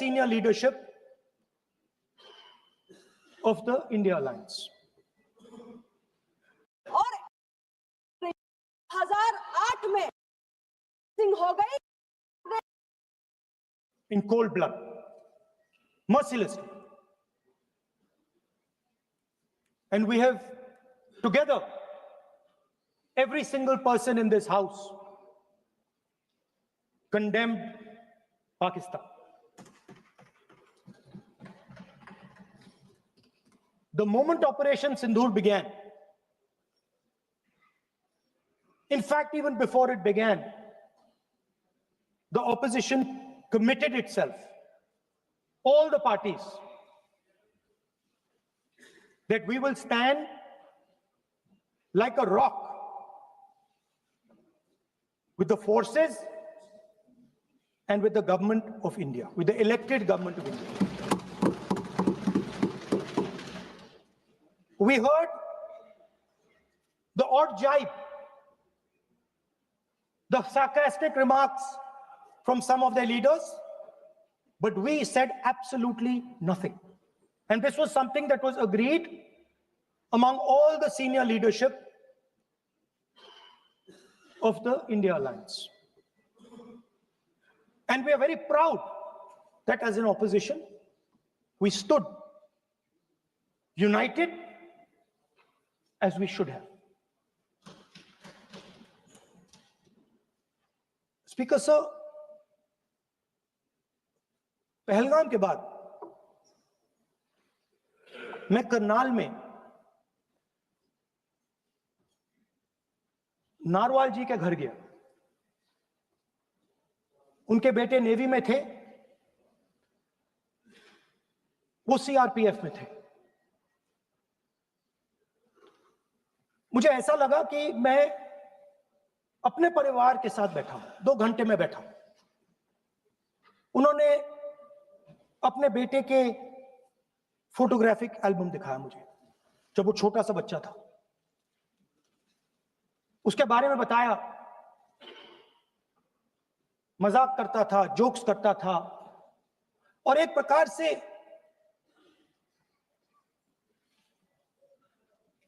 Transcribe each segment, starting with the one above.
senior leadership of the India Alliance. और 2008 में सिंह हो गई in cold blood, mercilessly. And we have together, every single person in this house condemned Pakistan. The moment Operation Sindoor began, in fact, even before it began, the opposition committed itself, all the parties, that we will stand like a rock with the forces and with the government of India, with the elected government of India. We heard the odd jibe, the sarcastic remarks from some of their leaders, but we said absolutely nothing. And this was something that was agreed among all the senior leadership of the India Alliance. And we are very proud that as an opposition, we stood united as we should have. Speaker sir, Pahalgam के बाद मैं करनाल में narwhal जी के घर गया। उनके बेटे navy में थे, वो सीआरपीएफ में थे। मुझे ऐसा लगा कि मैं अपने परिवार के साथ बैठा हूं, 2 घंटे में बैठा हूं। उन्होंने अपने बेटे के फोटोग्राफिक एल्बम दिखाया मुझे, जब वो छोटा सा बच्चा था। उसके बारे में बताया, मजाक करता था, जोक्स करता था, और एक प्रकार से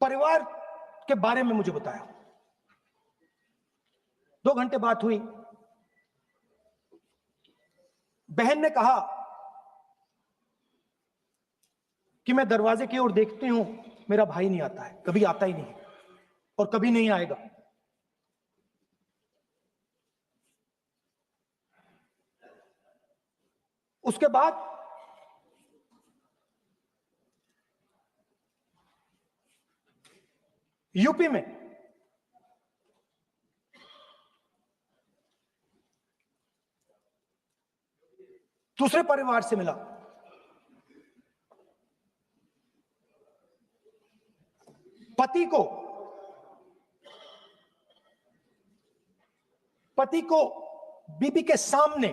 परिवार के बारे में मुझे बताया। 2 घंटे बात हुई। बहन ने कहा कि मैं दरवाजे की ओर देखती हूं, मेरा भाई नहीं आता है, कभी आता ही नहीं और कभी नहीं आएगा। उसके बाद यूपी में दूसरे परिवार से मिला। पति को बीबी के सामने,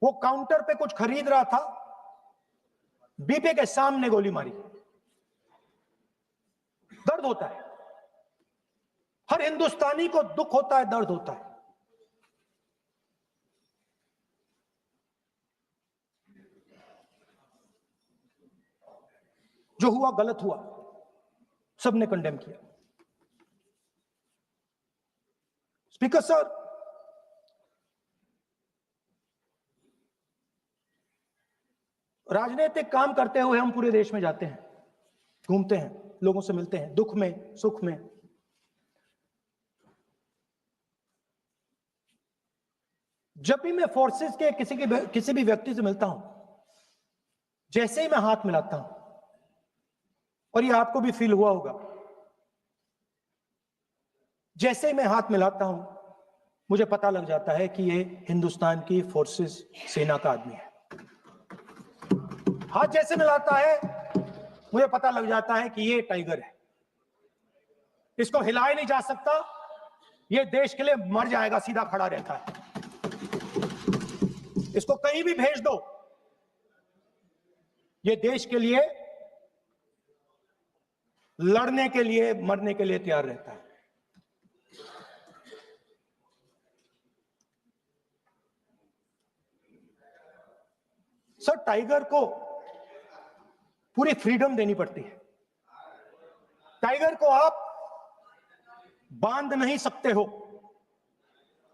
वो काउंटर पे कुछ खरीद रहा था, बीबी के सामने गोली मारी। दर्द होता है, हर हिंदुस्तानी को दुख होता है, दर्द होता है। जो हुआ गलत हुआ, सबने कंडेम किया। स्पीकर सर, राजनीतिक काम करते हुए हम पूरे देश में जाते हैं, घूमते हैं, लोगों से मिलते हैं, दुख में, सुख में। जब भी मैं फोर्सेस के किसी भी व्यक्ति से मिलता हूं, जैसे ही मैं हाथ मिलाता हूं, और ये आपको भी फील हुआ होगा, जैसे ही मैं हाथ मिलाता हूं, मुझे पता लग जाता है कि ये हिंदुस्तान की फोर्सेस सेना का आदमी है। हाथ जैसे मिलाता है, मुझे पता लग जाता है कि ये टाइगर है, इसको हिलाया नहीं जा सकता, ये देश के लिए मर जाएगा, सीधा खड़ा रहता है। इसको कहीं भी भेज दो, ये देश के लिए लड़ने के लिए, मरने के लिए तैयार रहता है। सर, टाइगर को पूरी फ्रीडम देनी पड़ती है। टाइगर को आप बांध नहीं सकते हो।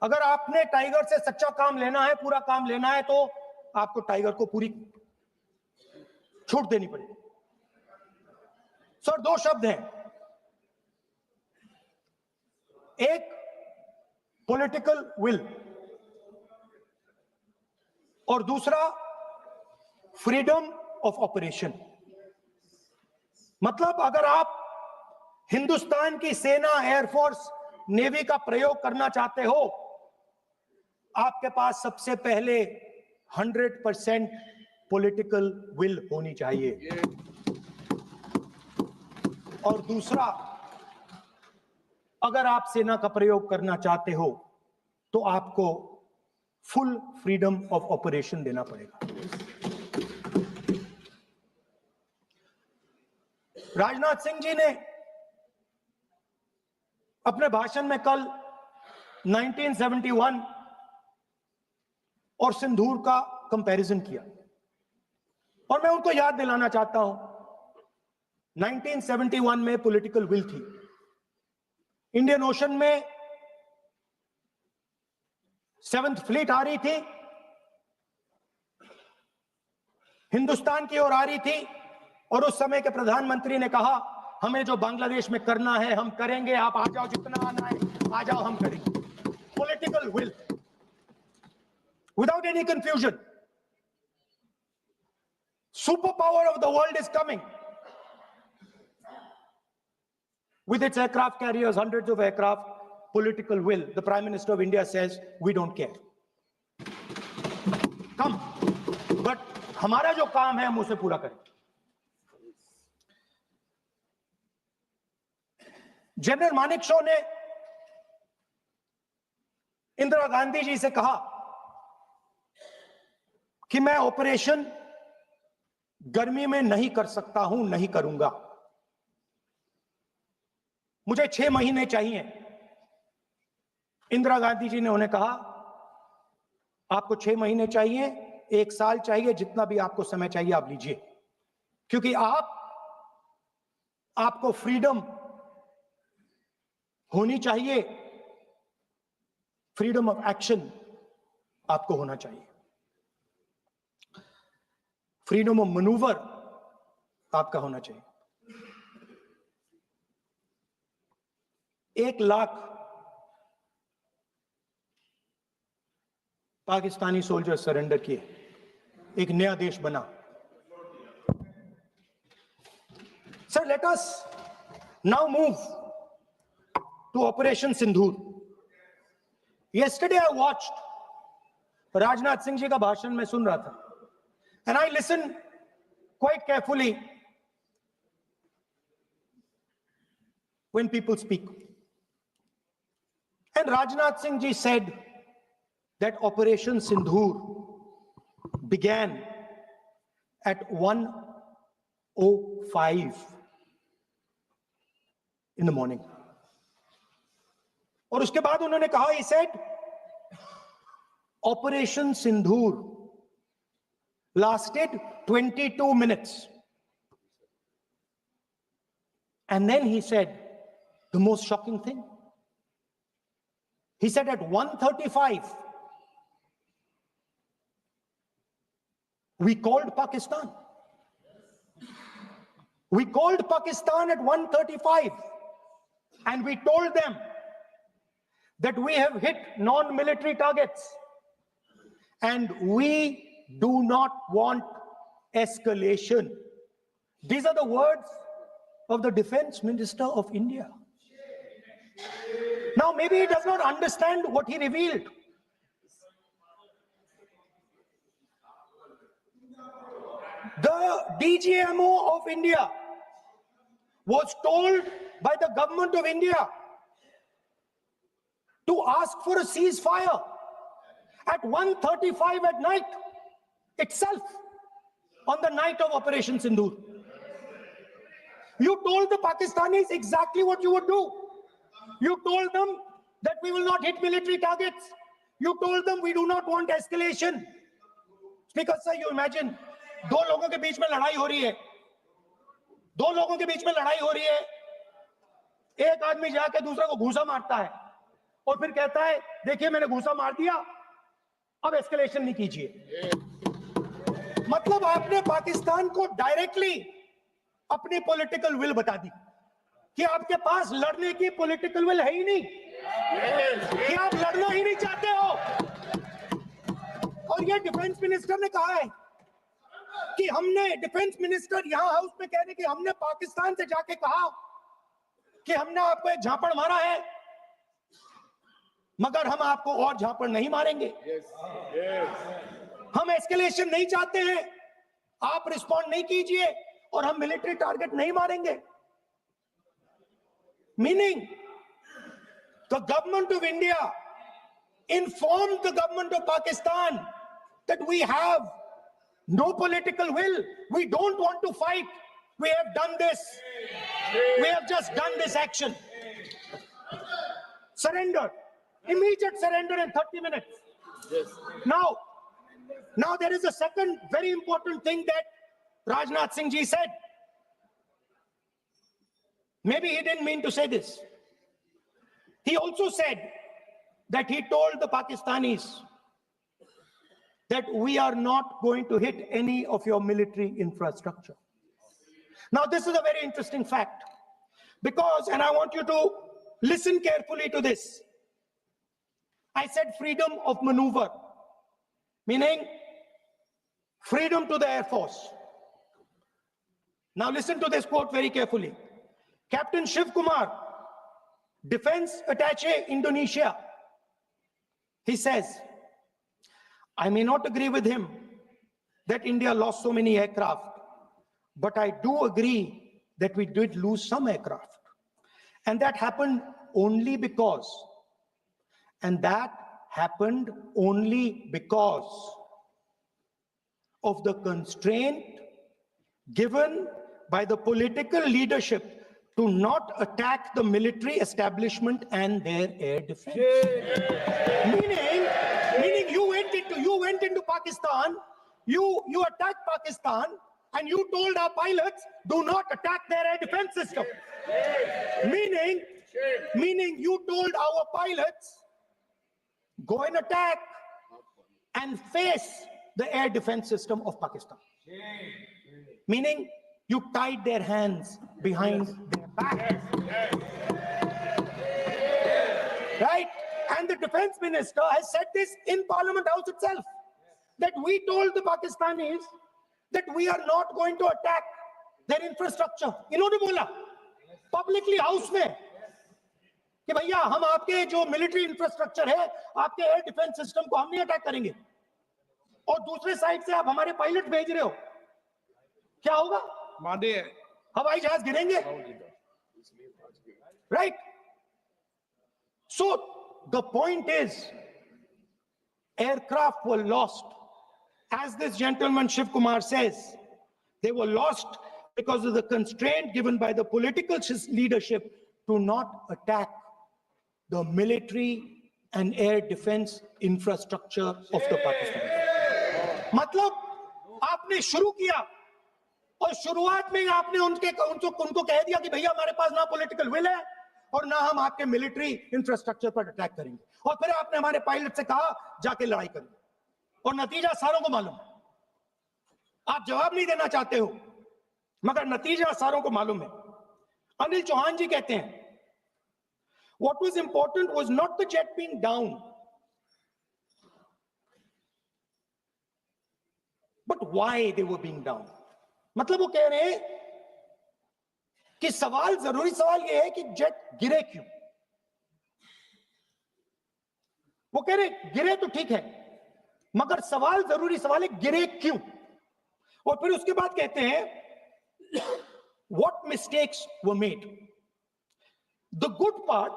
अगर आपने टाइगर से सच्चा काम लेना है, पूरा काम लेना है, तो आपको टाइगर को पूरी छूट देनी पड़ेगी। सर, दो शब्द हैं, एक पॉलिटिकल विल और दूसरा फ्रीडम ऑफ ऑपरेशन। मतलब अगर आप हिंदुस्तान की सेना, एयरफोर्स, नेवी का प्रयोग करना चाहते हो, आपके पास सबसे पहले 100% पॉलिटिकल विल होनी चाहिए, और दूसरा, अगर आप सेना का प्रयोग करना चाहते हो तो आपको फुल फ्रीडम ऑफ ऑपरेशन देना पड़ेगा। राजनाथ सिंह जी ने अपने भाषण में कल 1971 और सिंदूर का कंपैरिजन किया, और मैं उनको याद दिलाना चाहता हूं, 1971 में पॉलिटिकल विल थी। इंडियन ओशन में 7th फ्लीट आ रही थी, हिंदुस्तान की ओर आ रही थी, और उस समय के प्रधानमंत्री ने कहा, हमें जो बांग्लादेश में करना है हम करेंगे, आप आ जाओ, जितना आना है आ जाओ, हम करेंगे। Political will, without any confusion. Super power of the world is coming with its aircraft carriers, hundreds of aircraft. Political will. The Prime Minister of India says, we don't care. Come. But हमारा जो काम है हम उसे पूरा करें। General Manekshaw ने इंदिरा गांधी जी से कहा कि मैं ऑपरेशन गर्मी में नहीं कर सकता हूं, नहीं करूंगा, मुझे 6 महीने चाहिए। इंदिरा गांधी जी ने उन्हें कहा, आपको 6 महीने चाहिए, 1 साल चाहिए, जितना भी आपको समय चाहिए आप लीजिए, क्योंकि आपको फ्रीडम होनी चाहिए, फ्रीडम ऑफ एक्शन आपको होना चाहिए, फ्रीडम ऑफ मैनूवर आपका होना चाहिए। 1 लाख पाकिस्तानी सोल्जर सरेंडर किए, एक नया देश बना। Sir, let us now move to operation Sindoor. yesterday I watched Rajnath Singh ji का भाषण मैं सुन रहा था, and I listened quite carefully when people speak. And Rajnath Singh ji said that Operation Sindoor began at 1:05 in the morning. और उसके बाद उन्होंने कहा, he said, Operation Sindoor lasted 22 minutes. And then he said the most shocking thing. He said at 1:35, we called Pakistan. We called Pakistan at 1:35 and we told them that we have hit non-military targets and we do not want escalation. These are the words of the Defense Minister of India. Now, maybe he does not understand what he revealed. The DGMO of India was told by the government of India to ask for a ceasefire at 1:35 at night itself, on the night of Operation Sindoor. You told the Pakistanis exactly what you would do. You told them that we will not hit military targets. You told them we do not want escalation. Because sir, you imagine, दो लोगों के बीच में लड़ाई हो रही है, दो लोगों के बीच में लड़ाई हो रही है, एक आदमी जाके दूसरे को घूसा मारता है और फिर कहता है देखिए मैंने घूसा मार दिया, अब एस्केलेशन नहीं कीजिए। मतलब आपने पाकिस्तान को डायरेक्टली अपनी पॉलिटिकल विल बता दी कि आपके पास लड़ने की पॉलिटिकल विल है ही नहीं, कि आप लड़ना ही नहीं चाहते हो। और ये डिफेंस मिनिस्टर ने कहा है कि हमने, डिफेंस मिनिस्टर यहां हाउस में कह रहे कि हमने पाकिस्तान से जाके कहा कि हमने आपको एक झापड़ मारा है, मगर हम आपको और झापड़ नहीं मारेंगे। हम एस्केलेशन नहीं चाहते हैं, आप रिस्पॉन्ड नहीं कीजिए और हम मिलिट्री टारगेट नहीं मारेंगे। Meaning the government of India informed the government of Pakistan that we have no political will, we don't want to fight, we have done this, we have just done this action. Surrender, immediate surrender in 30 minutes. Yes. Now there is a second very important thing that Rajnath Singh ji said. Maybe he didn't mean to say this. He also said that he told the Pakistanis that we are not going to hit any of your military infrastructure. Now, this is a very interesting fact because, and I want you to listen carefully to this. I said freedom of maneuver, meaning freedom to the Air Force. Now, listen to this quote very carefully. Captain Shiv Kumar, Defense Attaché, Indonesia, he says, I may not agree with him that India lost so many aircraft, but I do agree that we did lose some aircraft. And that happened only because, of the constraint given by the political leadership to not attack the military establishment and their air defense. Meaning you went into Pakistan, you attacked Pakistan, and you told our pilots, do not attack their air defense system. Meaning you told our pilots, go and attack and face the air defense system of Pakistan. Meaning you tied their hands behind their back. Right? And the defense minister has said this in Parliament House itself, that we told the Pakistanis that we are not going to attack their infrastructure. इन्होंने बोला publicly house में कि भैया हम आपके जो military infrastructure है, आपके एयर डिफेंस सिस्टम को हम नहीं अटैक करेंगे, और दूसरे साइड से आप हमारे पायलट भेज रहे हो, क्या होगा? हवाई जहाज गिरेंगे, right? So the point is, aircraft were lost, as this gentleman Shiv Kumar says, they were lost because of the constraint given by the political leadership to not attack the military and air defense infrastructure of the Pakistan. मतलब आपने शुरू किया और शुरुआत में आपने उनको कह दिया कि भैया हमारे पास ना पॉलिटिकल विल है और ना हम आपके मिलिट्री इंफ्रास्ट्रक्चर पर अटैक करेंगे, और फिर आपने हमारे पायलट से कहा जाके लड़ाई करें, और नतीजा सारों को मालूम। आप जवाब नहीं देना चाहते हो, मगर नतीजा सारों को मालूम है। अनिल चौहान जी कहते हैं, what was important was not the jet being down, but why they were being down. मतलब वो कह रहे हैं कि जरूरी सवाल ये है कि जेट गिरे क्यों। वो कह रहे गिरे तो ठीक है, मगर जरूरी सवाल है गिरे क्यों। और फिर उसके बाद कहते हैं what mistakes were made. The good part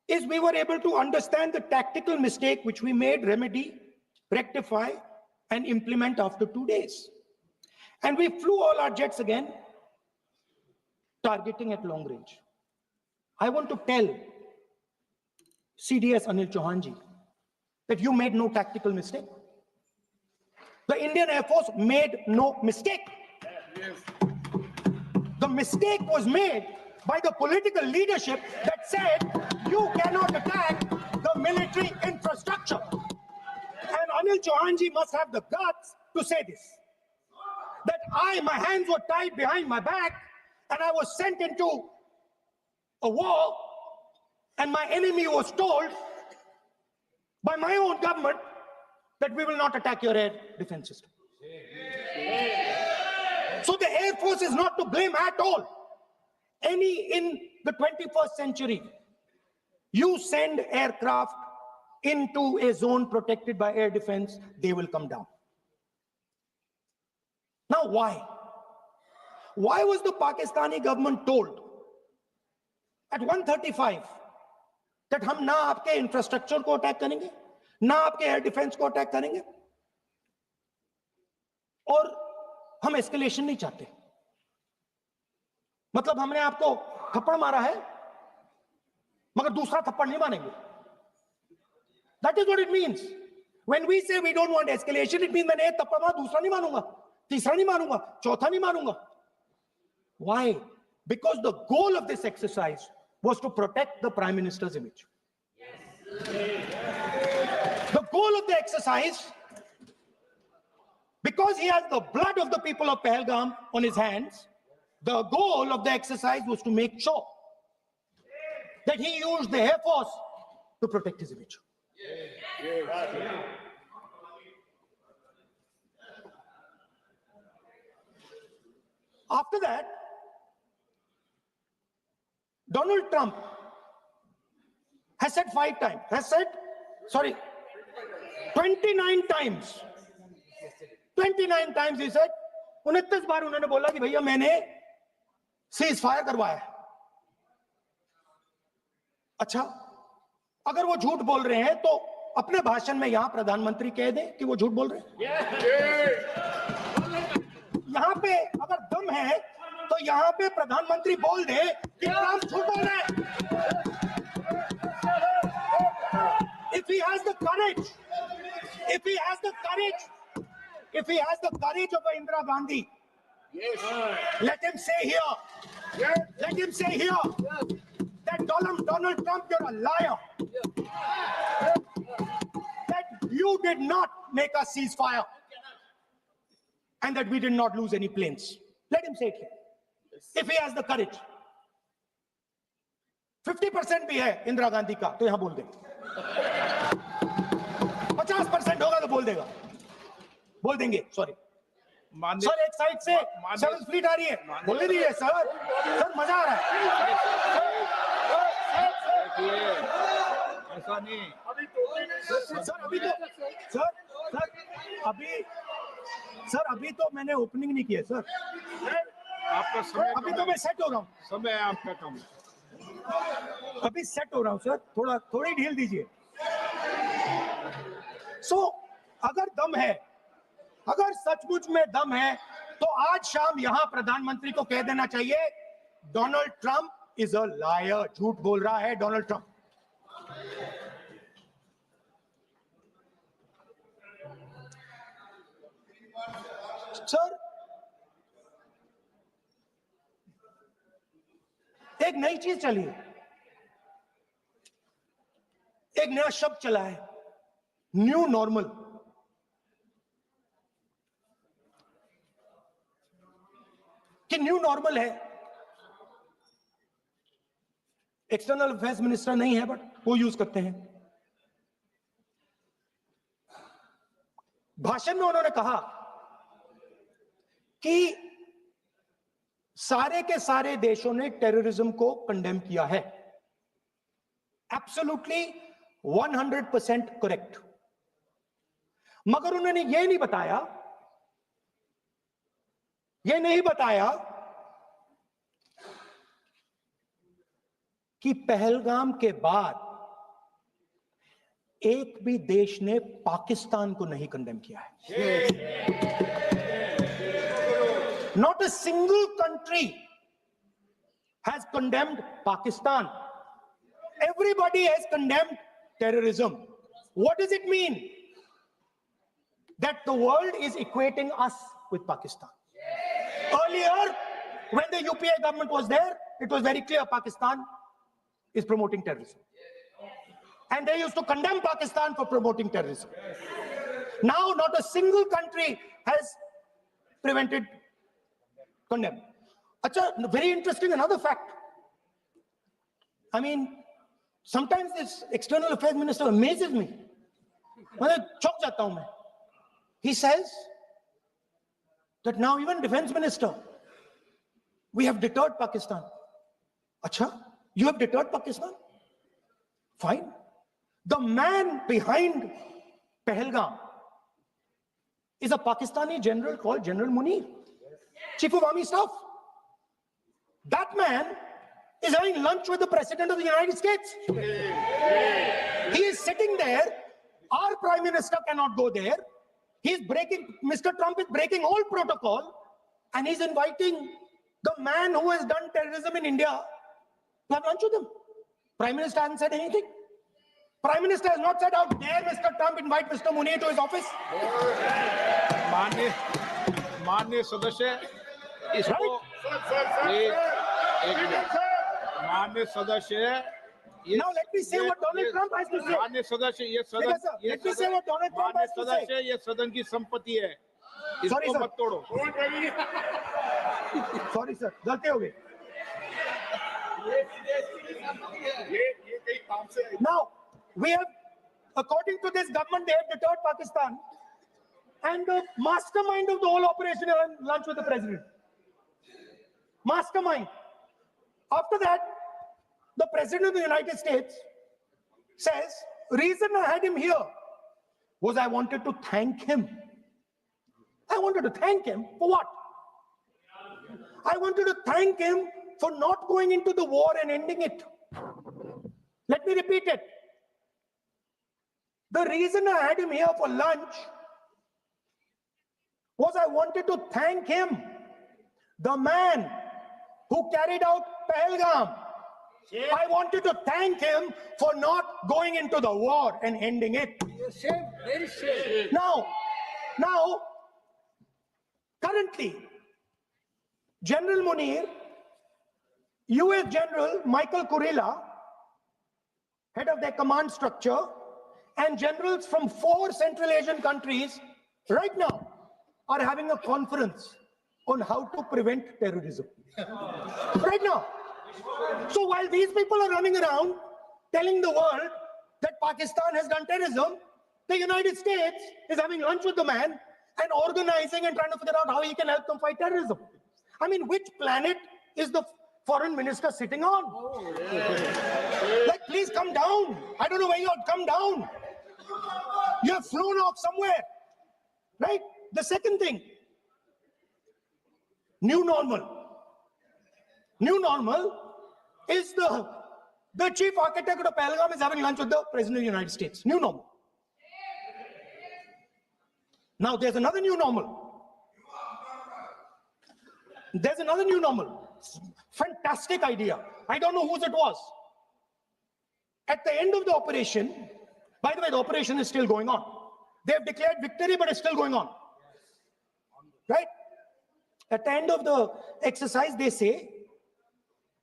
is we were able to understand the tactical mistake which we made, remedy, rectify, and implement after 2 days. And we flew all our jets again, targeting at long range. I want to tell CDS Anil Chauhan ji that you made no tactical mistake. The Indian Air Force made no mistake. The mistake was made by the political leadership that said you cannot attack the military infrastructure. And Anil Chauhan ji must have the guts to say this. That my hands were tied behind my back and I was sent into a war and my enemy was told by my own government that we will not attack your air defense system. So the Air Force is not to blame at all. In the 21st century, you send aircraft into a zone protected by air defense, they will come down. Now why? Why was the Pakistani government told at 1:35 that हम ना आपके infrastructure को attack करेंगे, ना आपके air defence को attack करेंगे, और हम एस्केलेशन नहीं चाहते? मतलब हमने आपको थप्पड़ मारा है मगर दूसरा थप्पड़ नहीं मारेंगे. That is what it means. When we say we don't want escalation, it means मैंने एक थप्पड़ मारा, दूसरा नहीं मारूंगा, तीसरा नहीं मारूंगा, चौथा नहीं मारूंगा. Why? Because the goal of this exercise was to protect the Prime Minister's image. The goal of the exercise, because he has the blood of the people of Pahalgam on his hands, the goal of the exercise was to make sure that he used the Air Force to protect his image. After that, Donald Trump has said 29 times. 29 times he said, 29 बार उन्होंने बोला कि भैया मैंने cease fire करवाया. अच्छा, अगर वो झूठ बोल रहे हैं तो अपने भाषण में यहां प्रधानमंत्री कह दें कि वो झूठ बोल रहे हैं. यहां पे अगर दम है तो यहां पे प्रधानमंत्री बोल दे कि ट्रंप झूठ बोल रहे हैं. If he has the courage, if he has the courage of Indira Gandhi, let him say here, that Donald Trump, you're a liar. That you did not make a ceasefire and that we did not lose any planes. Let him say it here. If he has the courage. 50% भी है इंदिरा गांधी का तो यहां बोल दे. 50% होगा तो बोल देगा, बोल देंगे. सॉरी सर, एक साइड से 7th फ्लीट आ रही है, बोलने दीजिए सर. सर मजा आ रहा है. ऐसा नहीं सर. अभी तो मैंने ओपनिंग नहीं किया सर. आपका समय अभी तो मैं सेट हो रहा हूँ. समय आपका कम, अभी सेट हो रहा हूँ सर. थोड़ी ढील दीजिए. अगर दम है, अगर सचमुच में दम है तो आज शाम यहां प्रधानमंत्री को कह देना चाहिए Donald Trump is a liar. झूठ बोल रहा है डोनाल्ड ट्रंप. सर, एक नई चीज चली है, एक नया शब्द चला है, न्यू नॉर्मल. कि न्यू नॉर्मल है. एक्सटर्नल अफेयर्स मिनिस्टर नहीं है बट वो यूज करते हैं. भाषण में उन्होंने कहा कि सारे के सारे देशों ने टेररिज्म को कंडेम किया है. Absolutely 100% correct. मगर उन्होंने यह नहीं बताया कि पहलगाम के बाद एक भी देश ने पाकिस्तान को नहीं कंडेम किया है. Not a single country has condemned Pakistan. Everybody has condemned terrorism. What does it mean? that the world is equating us with Pakistan. Earlier, when the UPA government was there, it was very clear Pakistan is promoting terrorism. And they used to condemn Pakistan for promoting terrorism. Now, not a single country has prevented condemning. Acha, very interesting, another fact. I mean, sometimes this external affairs minister amazes me. He says that now even defense minister, we have deterred Pakistan. Acha, you have deterred Pakistan? Fine. The man behind Pahalgam is a Pakistani general called General Munir, Chief of Army Staff. That man is having lunch with the President of the United States. He is sitting there. Our Prime Minister cannot go there. Mr. Trump is breaking all protocol, and he's inviting the man who has done terrorism in India to have lunch with him. Prime Minister hasn't said anything. Prime Minister has not said, how dare Mr. Trump invite Mr. Munir to his office. माननीय सदस्य इसको माननीय सदस्य Now let me say what Donald Trump has to say. माननीय सदस्य ये सदन Let me say what Donald Trump has to say. सदस्य ये सदन की संपत्ति है, Sorry, इसको sir. मत तोड़ो. Sorry sir, गलती हो गई. Now we have, according to this government, they have deterred Pakistan, and the mastermind of the whole operation is on lunch with the president. Mastermind. After that, the President of the United States says, reason I had him here was I wanted to thank him. I wanted to thank him for what? I wanted to thank him for not going into the war and ending it. Let me repeat it. The reason I had him here for lunch was I wanted to thank him, the man who carried out Pahalgam. I wanted to thank him for not going into the war and ending it. Very shame. Now, currently, General Munir, US General Michael Kurilla, head of their command structure, and generals from 4 Central Asian countries right now are having a conference on how to prevent terrorism. Right now. So while these people are running around telling the world that Pakistan has done terrorism, the United States is having lunch with the man and organizing and trying to figure out how he can help them fight terrorism. I mean, which planet is the foreign minister sitting on? Like, please come down. I don't know where you are. Come down. You have flown off somewhere, right? The second thing, new normal. New normal is the chief architect of Pahalgam is having lunch with the President of the United States. New normal. Now there's another new normal. There's another new normal. Fantastic idea. I don't know whose it was. At the end of the operation, by the way, the operation is still going on. They have declared victory, but it's still going on. Right? At the end of the exercise, they say,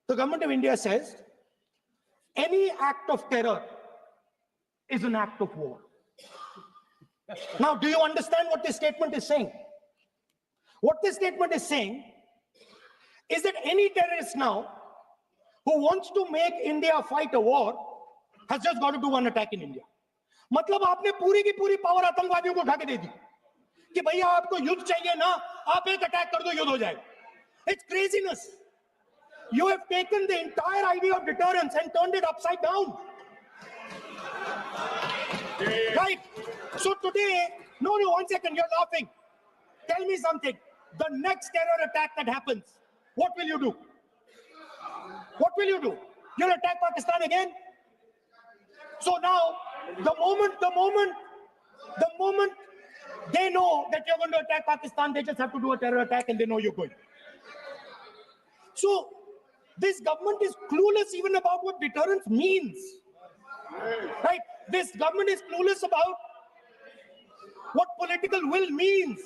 the government of India says, any act of terror is an act of war. Now, do you understand what this statement is saying? What this statement is saying is that any terrorist now who wants to make India fight a war has just got to do one attack in India. मतलब आपने पूरी की पूरी power आतंकवादियों को उठा के दे दी कि भैया आपको युद्ध चाहिए ना, आप एक अटैक कर दो, युद्ध हो जाएगा. It's craziness. You have taken the entire idea of deterrence and turned it upside down. Right? So today, no, one second, you're laughing. Tell me something. The next terror attack that happens, what will you do? What will you do? You'll attack Pakistan again? So now, the moment they know that you're going to attack Pakistan, they just have to do a terror attack and they know you're going. So, this government is clueless even about what deterrence means. Right? This government is clueless about what political will means.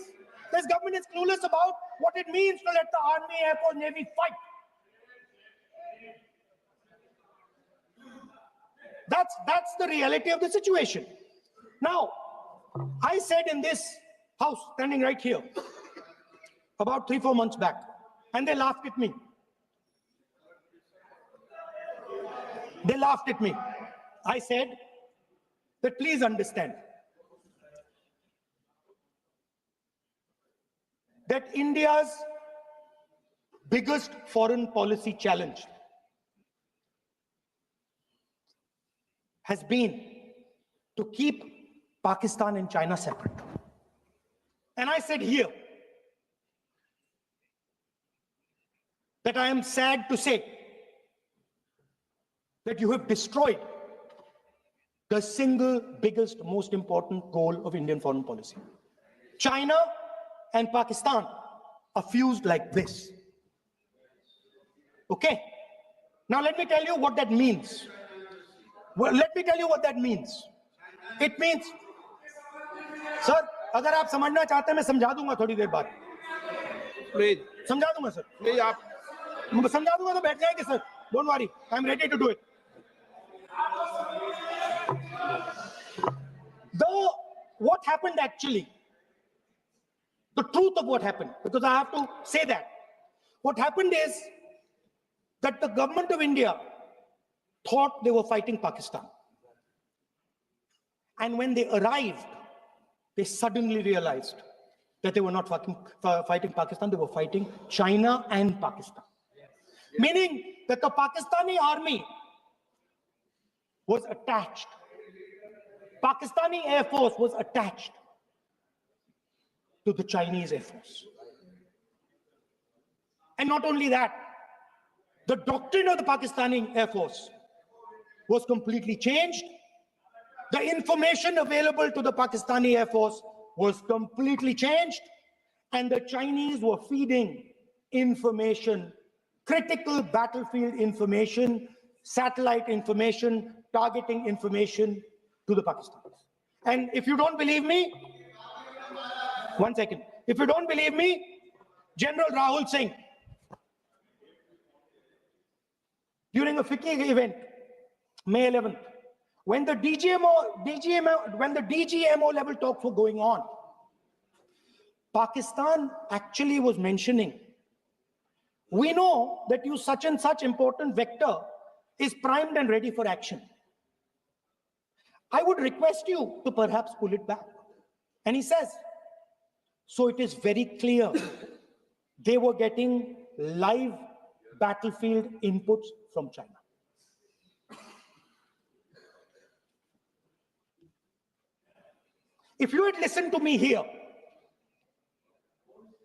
This government is clueless about what it means to let the army, air force, navy fight. That's the reality of the situation. Now, I said in this house, standing right here, about 3-4 months back, and they laughed at me. They laughed at me. I said that please understand that India's biggest foreign policy challenge has been to keep Pakistan and China separate. And I said here that I am sad to say that you have destroyed the single biggest, most important goal of Indian foreign policy. China and Pakistan are fused like this. Okay? Now let me tell you what that means. Well, let me tell you what that means. It means, sir, अगर आप समझना चाहते हैं मैं समझा दूंगा थोड़ी देर बाद. प्लीज समझा दूंगा सर. प्लीज आप समझा दूंगा तो बैठ जाएंगे sir. Don't worry, I'm ready to do it. Though what happened actually, the truth of what happened, because I have to say that. What happened is that the government of India thought they were fighting Pakistan. And when they arrived, they suddenly realized that they were not fighting Pakistan, they were fighting China and Pakistan. Meaning that the Pakistani army was attached. Pakistani Air Force was attached to the Chinese Air Force. And not only that, the doctrine of the Pakistani Air Force was completely changed. The information available to the Pakistani Air Force was completely changed, and the Chinese were feeding information, critical battlefield information, satellite information, targeting information to the Pakistanis. And if you don't believe me, one second. If you don't believe me, General Rahul Singh, during a FICCI event, May 11th, when the DGMO level talks were going on, Pakistan actually was mentioning, we know that you such and such important vector is primed and ready for action. I would request you to perhaps pull it back. And he says, so it is very clear they were getting live battlefield inputs from China. If you had listened to me here,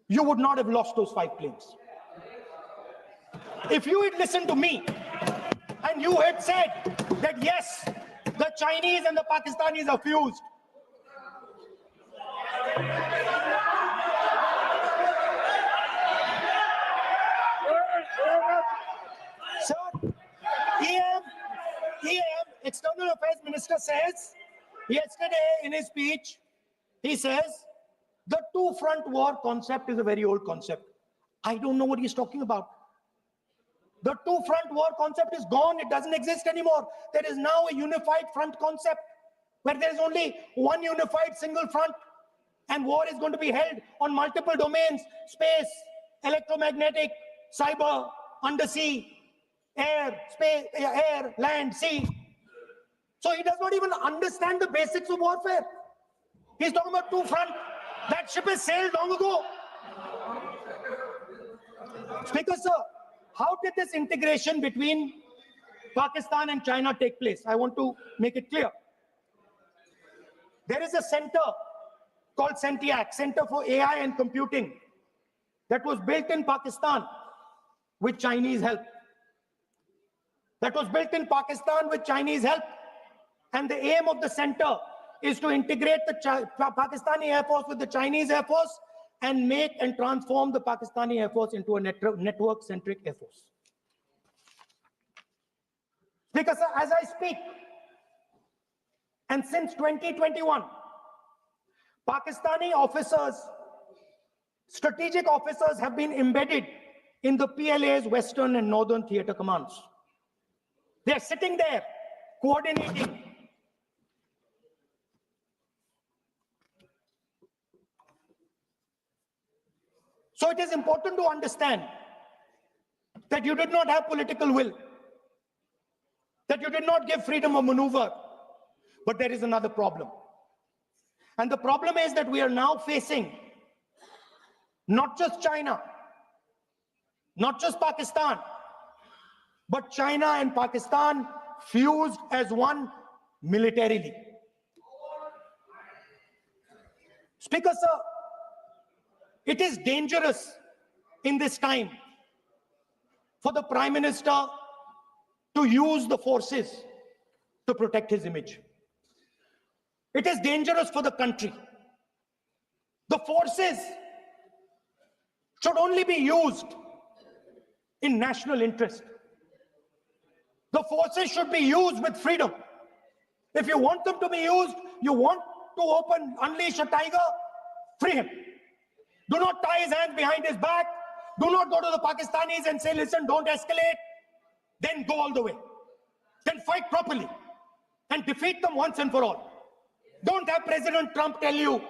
you would not have lost those 5 planes. If you had listened to me and you had said that yes, the Chinese and the Pakistanis are fused, sir, EM, External Affairs Minister says, yesterday in his speech, he says, the two-front war concept is a very old concept. I don't know what he's talking about. The two-front war concept is gone. It doesn't exist anymore. There is now a unified front concept where there's only one unified single front, and war is going to be held on multiple domains: space, electromagnetic, cyber, undersea, air, space, air, land, sea. So he does not even understand the basics of warfare. He's talking about two front. That ship has sailed long ago. Speaker, sir, how did this integration between Pakistan and China take place? I want to make it clear. There is a center called CENTIAC, Center for AI and Computing, that was built in Pakistan with Chinese help. That was built in Pakistan with Chinese help. And the aim of the center is to integrate the Pakistani Air Force with the Chinese Air Force and make and transform the Pakistani Air Force into a network-centric Air Force. Because as I speak, and since 2021, Pakistani officers, strategic officers have been embedded in the PLA's Western and Northern theater commands. They're sitting there, coordinating. So it is important to understand that you did not have political will, that you did not give freedom of maneuver, but there is another problem. And the problem is that we are now facing not just China, not just Pakistan, but China and Pakistan fused as one militarily. Speaker, sir, it is dangerous in this time for the Prime Minister to use the forces to protect his image. It is dangerous for the country. The forces should only be used in national interest. The forces should be used with freedom. If you want them to be used, you want to unleash a tiger, free him. Do not tie his hands behind his back. Do not go to the Pakistanis and say, listen, don't escalate. Then go all the way. Then fight properly and defeat them once and for all. Don't have President Trump tell you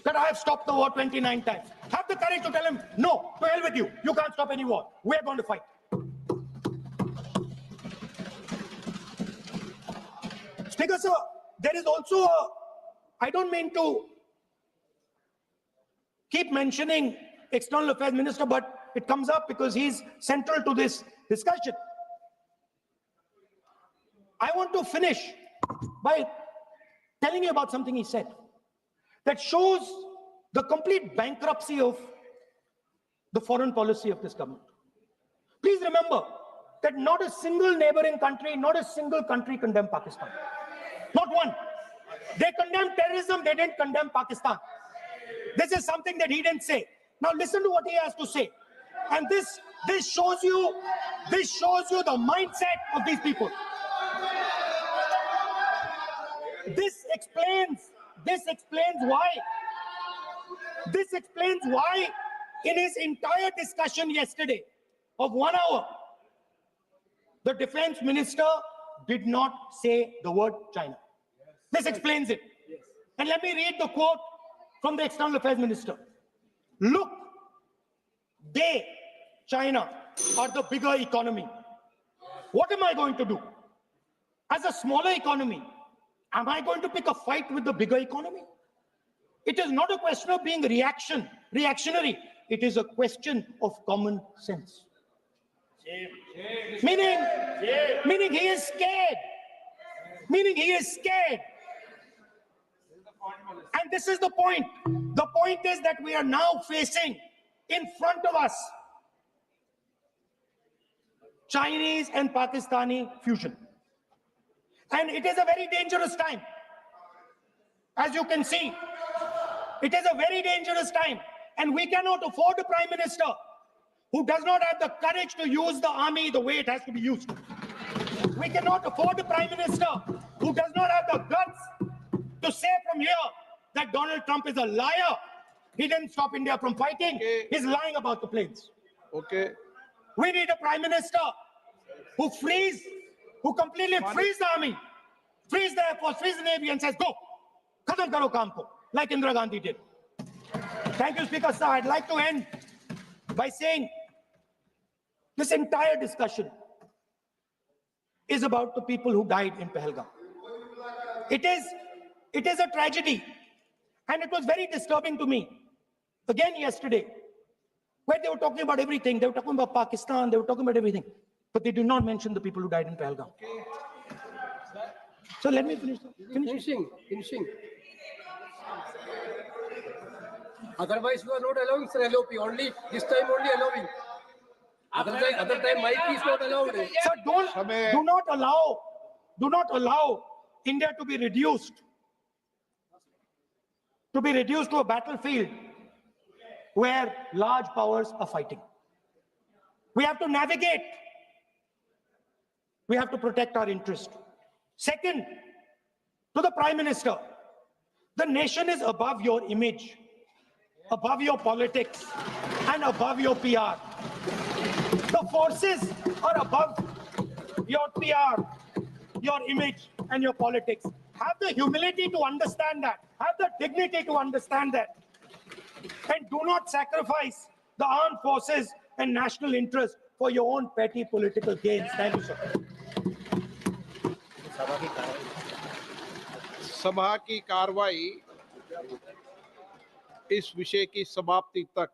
that I have stopped the war 29 times. Have the courage to tell him, no, to hell with you. You can't stop any war. We're going to fight. Speaker, sir, there is also I don't mean to keep mentioning External Affairs Minister, but it comes up because he's central to this discussion. I want to finish by telling you about something he said that shows the complete bankruptcy of the foreign policy of this government. Please remember that not a single neighboring country, not a single country condemned Pakistan. Not one. They condemned terrorism, they didn't condemn Pakistan. This is something that he didn't say. Now listen to what he has to say. And this shows you the mindset of these people. This explains why in his entire discussion yesterday of 1 hour, the defense minister did not say the word China. This explains it. And let me read the quote from the External Affairs Minister. Look, China, are the bigger economy. What am I going to do? As a smaller economy, am I going to pick a fight with the bigger economy? It is not a question of being reactionary. It is a question of common sense. Meaning he is scared. And this is the point. The point is that we are now facing in front of us Chinese and Pakistani fusion. And it is a very dangerous time. As you can see, it is a very dangerous time. And we cannot afford a prime minister who does not have the courage to use the army the way it has to be used. We cannot afford a prime minister who does not have the guts to say from here that Donald Trump is a liar. He didn't stop India from fighting. Okay. He's lying about the planes. Okay. We need a prime minister who completely frees the army, frees the air force, frees the navy and says, go, khatam karo kaam ko, like Indira Gandhi did. Thank you, Speaker, sir. I'd like to end by saying this entire discussion is about the people who died in Pahalgam. It is a tragedy. And it was very disturbing to me, again yesterday, where they were talking about everything. They were talking about Pakistan, they were talking about everything. But they did not mention the people who died in Pahalgam. So let me finish. Finishing. Otherwise, you are not allowing, sir, LOP. Only this time, only allowing. Other time, mic is not allowed. Sir, do not allow India to be reduced to a battlefield where large powers are fighting. We have to navigate. We have to protect our interest. Second, to the Prime Minister, The nation is above your image, above your politics, and above your PR. The forces are above your PR, your image, and your politics. Have the humility to understand that. Have the dignity to understand that. And do not sacrifice the armed forces and national interest for your own petty political gains. Thank you, sir. सभा की कार्रवाई इस विषय की समाप्ति तक